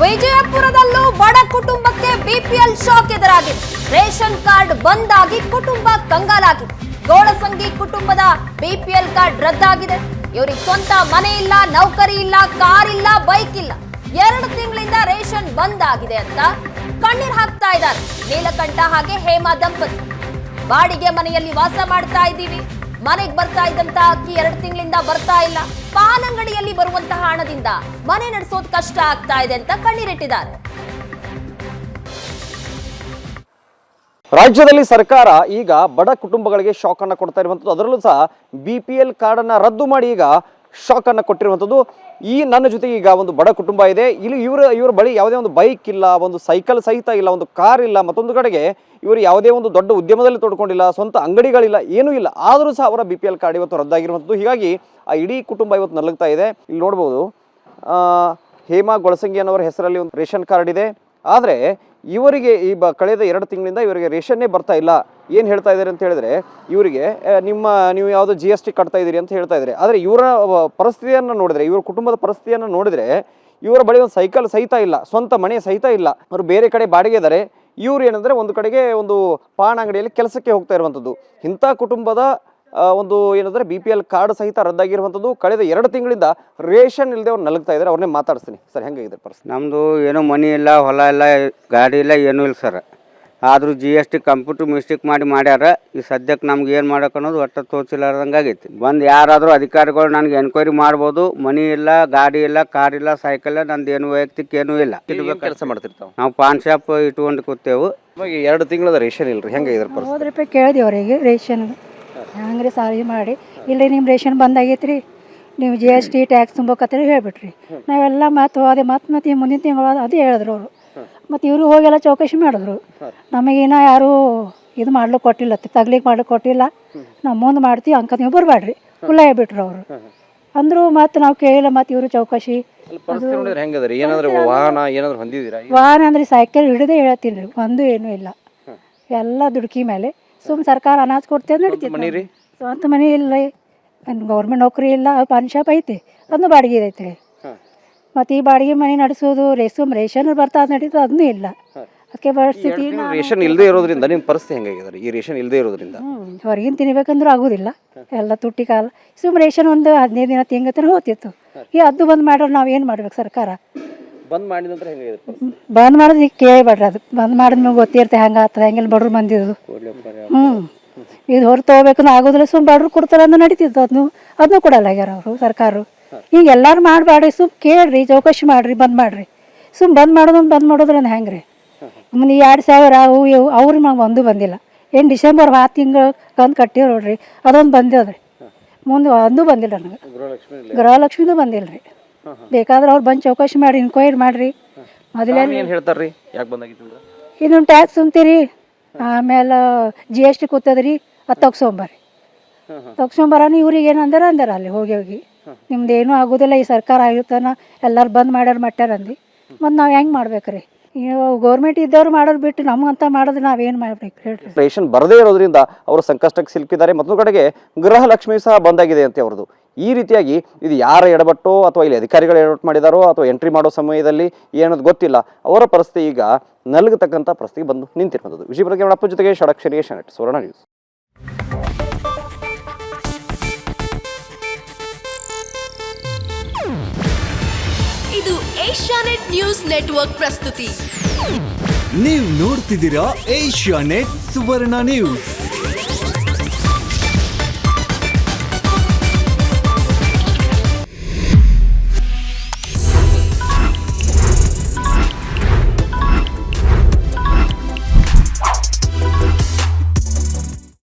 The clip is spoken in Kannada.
ವಿಜಯಪುರದಲ್ಲೂ ಬಡ ಕುಟುಂಬಕ್ಕೆ ಬಿಪಿಎಲ್ ಶಾಕ್ ಎದುರಾಗಿದೆ. ರೇಷನ್ ಕಾರ್ಡ್ ಬಂದ್ ಆಗಿ ಕುಟುಂಬ ಕಂಗಾಲಾಗಿದೆ. ಗೋಳಸಂಗಿ ಕುಟುಂಬದ ಬಿಪಿಎಲ್ ಕಾರ್ಡ್ ರದ್ದಾಗಿದೆ. ಇವರಿಗೆ ಸ್ವಂತ ಮನೆ ಇಲ್ಲ, ನೌಕರಿ ಇಲ್ಲ, ಕಾರ್ ಇಲ್ಲ, ಬೈಕ್ ಇಲ್ಲ. 2 ತಿಂಗಳಿಂದ ರೇಷನ್ ಬಂದ್ ಆಗಿದೆ ಅಂತ ಕಣ್ಣೀರ್ ಹಾಕ್ತಾ ಇದ್ದಾರೆ ನೀಲಕಂಠ ಹಾಗೆ ಹೇಮಾ ದಂಪತಿ. ಬಾಡಿಗೆ ಮನೆಯಲ್ಲಿ ವಾಸ ಮಾಡ್ತಾ ಇದ್ದೀವಿ, ಮನೆಗೆ ಬರ್ತಾ ಇದ್ದಂತ ಅಕ್ಕಿ 2 ತಿಂಗಳಿಂದ ಬರ್ತಾ ಇಲ್ಲ. ಪಾನ್ ಅಂಗಡಿಯಲ್ಲಿ ಬರುವಂತಹ ಹಣದಿಂದ ಮನೆ ನಡೆಸೋದು ಕಷ್ಟ ಆಗ್ತಾ ಇದೆ ಅಂತ ಕಣ್ಣೀರಿಟ್ಟಿದ್ದಾರೆ. ರಾಜ್ಯದಲ್ಲಿ ಸರ್ಕಾರ ಈಗ ಬಡ ಕುಟುಂಬಗಳಿಗೆ ಶಾಕ್ ಅನ್ನ ಕೊಡ್ತಾ ಇರುವಂತದ್ದು. ಅದರಲ್ಲೂ ಸಹ ಬಿಪಿಎಲ್ ಕಾರ್ಡ್ ಅನ್ನ ರದ್ದು ಮಾಡಿ ಈಗ ಶಾಕ್ ಅನ್ನ ಕೊಟ್ಟಿರುವಂತದ್ದು. ಈ ನನ್ನ ಜೊತೆಗೆ ಈಗ ಒಂದು ಬಡ ಕುಟುಂಬ ಇದೆ. ಇಲ್ಲಿ ಇವರ ಬಳಿ ಯಾವುದೇ ಒಂದು ಬೈಕ್ ಇಲ್ಲ, ಒಂದು ಸೈಕಲ್ ಸಹಿತ ಇಲ್ಲ, ಒಂದು ಕಾರ್ ಇಲ್ಲ. ಮತ್ತೊಂದು ಕಡೆಗೆ ಇವರು ಯಾವುದೇ ಒಂದು ದೊಡ್ಡ ಉದ್ಯಮದಲ್ಲಿ ತೊಡ್ಕೊಂಡಿಲ್ಲ, ಸ್ವಂತ ಅಂಗಡಿಗಳಿಲ್ಲ, ಏನೂ ಇಲ್ಲ. ಆದರೂ ಸಹ ಅವರ ಬಿಪಿಎಲ್ ಕಾರ್ಡ್ ಇವತ್ತು ರದ್ದಾಗಿರುವಂಥದ್ದು. ಹೀಗಾಗಿ ಆ ಇಡೀ ಕುಟುಂಬ ಇವತ್ತು ನಲಗ್ತಾ ಇದೆ. ಇಲ್ಲಿ ನೋಡ್ಬೋದು, ಹೇಮಾ ಗೊಳಸಂಗಿ ಅನ್ನೋರ ಹೆಸರಲ್ಲಿ ಒಂದು ರೇಷನ್ ಕಾರ್ಡ್ ಇದೆ. ಆದರೆ ಇವರಿಗೆ ಈ ಕಳೆದ 2 ತಿಂಗಳಿಂದ ಇವರಿಗೆ ರೇಷನ್ನೇ ಬರ್ತಾ ಇಲ್ಲ. ಏನು ಹೇಳ್ತಾ ಇದ್ದಾರೆ ಅಂತ ಹೇಳಿದ್ರೆ, ಇವರಿಗೆ ನೀವು ಯಾವುದೋ GST ಕಟ್ತಾ ಇದ್ದೀರಿ ಅಂತ ಹೇಳ್ತಾ ಇದ್ದಾರೆ. ಆದರೆ ಇವರ ಪರಿಸ್ಥಿತಿಯನ್ನು ನೋಡಿದ್ರೆ, ಇವರ ಕುಟುಂಬದ ಪರಿಸ್ಥಿತಿಯನ್ನು ನೋಡಿದ್ರೆ, ಇವರ ಬಳಿ ಒಂದು ಸೈಕಲ್ ಸಹಿತ ಇಲ್ಲ, ಸ್ವಂತ ಮನೆ ಸಹಿತ ಇಲ್ಲ. ಅವರು ಬೇರೆ ಕಡೆ ಬಾಡಿಗೆ ಇದ್ದಾರೆ. ಇವ್ರು ಏನಂದರೆ ಒಂದು ಕಡೆಗೆ ಒಂದು ಪಾನ್ ಅಂಗಡಿಯಲ್ಲಿ ಕೆಲಸಕ್ಕೆ ಹೋಗ್ತಾ ಇರುವಂಥದ್ದು. ಇಂಥ ಕುಟುಂಬದ ಒಂದು ಏನಂದರೆ ಬಿಪಿಎಲ್ ಕಾರ್ಡ್ ಸಹಿತ ರದ್ದಾಗಿರುವಂಥದ್ದು. ಕಳೆದ 2 ತಿಂಗಳಿಂದ ರೇಷನ್ ಇಲ್ಲದೆ ಅವ್ರು ನಲಗ್ತಾ ಇದ್ದಾರೆ. ಅವ್ರನ್ನೇ ಮಾತಾಡ್ತೀನಿ. ಸರ್, ಹೆಂಗಾಗಿದೆ ಪರಿಸ್ಥಿತಿ? ನಮ್ಮದು ಏನೋ ಮನಿ ಇಲ್ಲ, ಹೊಲ ಇಲ್ಲ, ಗಾಡಿ ಇಲ್ಲ, ಏನೂ ಇಲ್ಲ ಸರ್. ಆದರೂ GST ಕಂಪ್ಯೂಟರ್ ಮಿಸ್ಟೇಕ್ ಮಾಡ್ಯಾರ. ಈ ಸದ್ಯಕ್ಕೆ ನಮ್ಗೆ ಏನು ಮಾಡೋಕೆ ಅನ್ನೋದು ಒಟ್ಟು ತೋಚಿಲ್ಲಾರ್ದಂಗೆ ಆಗೈತಿ. ಬಂದು ಯಾರಾದರೂ ಅಧಿಕಾರಿಗಳು ನನಗೆ ಎನ್ಕ್ವೈರಿ ಮಾಡ್ಬೋದು. ಮನಿ ಇಲ್ಲ, ಗಾಡಿ ಇಲ್ಲ, ಕಾರ್ ಇಲ್ಲ, ಸೈಕಲ್ ಇಲ್ಲ, ನಂದು ಏನು ವೈಯಕ್ತಿಕ ಏನೂ ಇಲ್ಲ. ಕೆಲಸ ಮಾಡ್ತಿರ್ತಾವೆ. ನಾವು ಪಾನ್ ಶಾಪ್ ಇಟ್ಕೊಂಡು ಕೂತೇವು. 2 ತಿಂಗಳದ ರೇಷನ್ ಇಲ್ರಿ, ಹೆಂಗಾಗಿದೆ ಪರಿಸ್ಥಿತಿ? 30 ರೂಪಾಯಿ ಕೇಳಿದೆ ಅವರಿಗೆ ರೇಷನ್. ಹಂಗ್ರಿ ಸಾರಿ ಮಾಡಿ, ಇಲ್ಲ ನಿಮ್ಮ ರೇಷನ್ ಬಂದಾಗೈತೆ ರೀ, ನೀವು GST ಟ್ಯಾಕ್ಸ್ ತುಂಬೋಕತ್ತೀರಿ ಹೇಳ್ಬಿಟ್ರಿ. ನಾವೆಲ್ಲ ಮತ್ತೆ ಮತ್ತೆ ಮುಂದಿನ ತಿಂಗಳು ಅದೇ ಹೇಳಿದ್ರು ಅವರು. ಮತ್ತು ಇವರು ಹೋಗೆಲ್ಲ ಚೌಕಶಿ ಮಾಡಿದ್ರು. ನಮಗೇನ ಯಾರೂ ಇದು ಮಾಡ್ಲಿಕ್ಕೆ ಕೊಟ್ಟಿಲ್ಲ, ತಗ್ಲಿಕ್ಕೆ ಮಾಡ್ಲಿಕ್ಕೆ ಕೊಟ್ಟಿಲ್ಲ. ನಾವು ಮುಂದೆ ಮಾಡ್ತೀವಿ ಅಂಕ ನೀವು ಬರಬೇಡ್ರಿ ಕುಲ್ಲ ಹೇಳ್ಬಿಟ್ರು ಅವರು ಅಂದರು. ಮತ್ತು ನಾವು ಕೇಳಿಲ್ಲ. ಮತ್ತು ಇವರು ಚೌಕಶಿ ವಾಹನ ಅಂದ್ರೆ ಸೈಕಲ್ ಹಿಡಿದೇ ಹೇಳ್ತೀನಿ ರೀ, ಒಂದು ಏನೂ ಇಲ್ಲ, ಎಲ್ಲ ದುಡುಕಿ ಮೇಲೆ. ಸುಮ್ಮನೆ ಸರ್ಕಾರ ಅನಾಜ್ ಕೊಡ್ತೇವೆ ನಡೀತೀವಿ. ಸ್ವಂತ ಮನೆ ಇಲ್ಲ, ಗೌರ್ಮೆಂಟ್ ನೌಕರಿ ಇಲ್ಲ, ಪಾನ್ ಶಾಪ್ ಐತಿ, ಅದನ್ನು ಬಾಡಿಗೆ ಐತೆ. ಮತ್ತು ಈ ಬಾಡಿಗೆ ಮನೆ ನಡೆಸೋದು ರೇಷನ್ ಬರ್ತಾ ನಡೀತದೆ, ಅದನ್ನೂ ಇಲ್ಲ. ಅದಕ್ಕೆ ಪರಿಸ್ಥಿತಿ ರೇಷನ್ ಇಲ್ಲದೆ ಇರೋದ್ರಿಂದ ನಿಮ್ಮ ಪರಿಸ್ಥಿತಿ ಹೆಂಗಾಗಿದೆ? ಈ ರೇಷನ್ ಇಲ್ಲದೆ ಇರೋದ್ರಿಂದ ಹೊರಗಿನ ತಿನ್ಬೇಕಂದ್ರೂ ಆಗೋದಿಲ್ಲ, ಎಲ್ಲ ತುಟ್ಟಿ ಕಾಲ. ಸುಮ್ಮನೆ ರೇಷನ್ ಒಂದು 15 ದಿನ ತಿಂಗತನ ಹೋಗ್ತಿತ್ತು. ಈ ಅದು ಬಂದ್ ಮಾಡ್ರೆ ನಾವು ಏನು ಮಾಡ್ಬೇಕು? ಸರ್ಕಾರ ಬಂದ್ ಮಾಡಿದ ನಂತರ ಹೆಂಗಾಗಿದೆ? ಬಂದ್ ಮಾಡೋದು ಈಗ ಕೇಳಿಬೇಡ್ರಿ. ಅದು ಬಂದ್ ಮಾಡಿದ್ಮೇಲೆ ಗೊತ್ತಿರುತ್ತೆ ಹೆಂಗೆ ಆಗ್ತದೆ, ಹೆಂಗೆಲ್ಲ ಬಡ್ರು ಬಂದಿದ್ದು. ಇದು ಹೊರ ತೊಗೋಬೇಕಂದ್ರೆ ಆಗೋದಿಲ್ಲ. ಸುಮ್ಮನೆ ಬಡ್ರು ಕೊಡ್ತಾರೆ ಅಂದ್ರೆ ನಡೀತಿತ್ತು. ಅದನ್ನು ಕೊಡಲ್ಲ ಆಗ್ಯಾರ ಅವರು ಸರ್ಕಾರ. ಈಗ ಎಲ್ಲರೂ ಮಾಡಬೇಡ್ರಿ, ಸುಮ್ಮನೆ ಕೇಳ್ರಿ, ಚೌಕಶಿ ಮಾಡಿರಿ, ಬಂದ್ ಮಾಡಿರಿ. ಸುಮ್ಮನೆ ಬಂದ್ ಮಾಡೋದ್ರಿಂದ ಹೆಂಗೆ ರೀ? ಮುಂದೆ 2,000 ಅವು ಇವು ಅವ್ರಿಗೆ ನಮ್ಗೆ ಒಂದು ಬಂದಿಲ್ಲ. ಏನು ಡಿಸೆಂಬರ್ 10 ತಿಂಗಳು ಕಂದು ಕಟ್ಟಿವ್ ನೋಡ್ರಿ, ಅದೊಂದು ಬಂದಿದೆ ರೀ. ಮುಂದೆ ಒಂದು ಬಂದಿಲ್ಲ ನನಗೆ. ಗೃಹಲಕ್ಷ್ಮಿದು ಬಂದಿಲ್ಲ ರೀ. ಬೇಕಾದ್ರೆ ಅವ್ರು ಬಂದು ಚೌಕಶಿ ಮಾಡಿ ಇನ್ಕ್ವೈರಿ ಮಾಡಿರಿ. ಮೊದಲೇ ಹೇಳ್ತಾರೆ ರೀ, ಯಾಕೆ ಬಂದಾಗಿತ್ತು? ಇನ್ನೊಂದು ಟ್ಯಾಕ್ಸ್ ತುಂಬ್ತೀರಿ, ಆಮೇಲೆ GST ಕೂತದ್ರಿ, ಅದು ತಗ್ಸ್ಕೊಂಬರಾನ. ಇವ್ರಿಗೆ ಏನು ಅಂದಾರ ಅಲ್ಲಿ ಹೋಗಿ ನಿಮ್ದು ಏನೂ ಆಗೋದಿಲ್ಲ, ಈ ಸರ್ಕಾರ ಆಗಿರ್ತಾನ ಎಲ್ಲರೂ ಬಂದ್ ಮಾಡ್ಯಾರ ಅಂದು. ಮತ್ತು ನಾವು ಹೆಂಗೆ ಮಾಡ್ಬೇಕ್ರಿ? ಗೌರ್ಮೆಂಟ್ ಇದ್ದವ್ರು ಮಾಡೋದು ಬಿಟ್ಟು ನಮಗಂತ ಮಾಡಿದ್ರೆ ನಾವೇನು ಮಾಡ್ಬೇಕು ಹೇಳ್ರಿ? ರೇಷನ್ ಬರದೇ ಇರೋದ್ರಿಂದ ಅವರು ಸಂಕಷ್ಟಕ್ಕೆ ಸಿಲುಕಿದ್ದಾರೆ. ಮತ್ತೊಂದು ಕಡೆಗೆ ಗೃಹಲಕ್ಷ್ಮಿ ಸಹ ಬಂದಾಗಿದೆ ಅಂತ ಅವ್ರದ್ದು. ಈ ರೀತಿಯಾಗಿ ಇದು ಯಾರ ಎಡಬಟ್ಟೋ ಅಥವಾ ಇಲ್ಲಿ ಅಧಿಕಾರಿಗಳು ಎಡಬಟ್ಟು ಮಾಡಿದಾರೋ ಅಥವಾ ಎಂಟ್ರಿ ಮಾಡೋ ಸಮಯದಲ್ಲಿ ಏನದು ಗೊತ್ತಿಲ್ಲ. ಅವರ ಪರಿಸ್ಥಿತಿ ಈಗ ನಲಗತಕ್ಕಂಥ ಪರಿಸ್ಥಿತಿ ಬಂದು ನಿಂತಿರುವಂಥದ್ದು. ವಿಜಯಪುರ ಕೇರಳಪ್ಪ ಜೊತೆಗೆ ಷಡಕ್ಷರಿ ಏಷ್ಯಾನೆಟ್ ಸುವರ್ಣ ನ್ಯೂಸ್. ಇದು ಏಷ್ಯಾನೆಟ್ ನ್ಯೂಸ್ ನೆಟ್ವರ್ಕ್ ಪ್ರಸ್ತುತಿ. ನೀವು ನೋಡ್ತಿದ್ದೀರಾ ಏಷ್ಯಾನೆಟ್ ಸುವರ್ಣ ನ್ಯೂಸ್.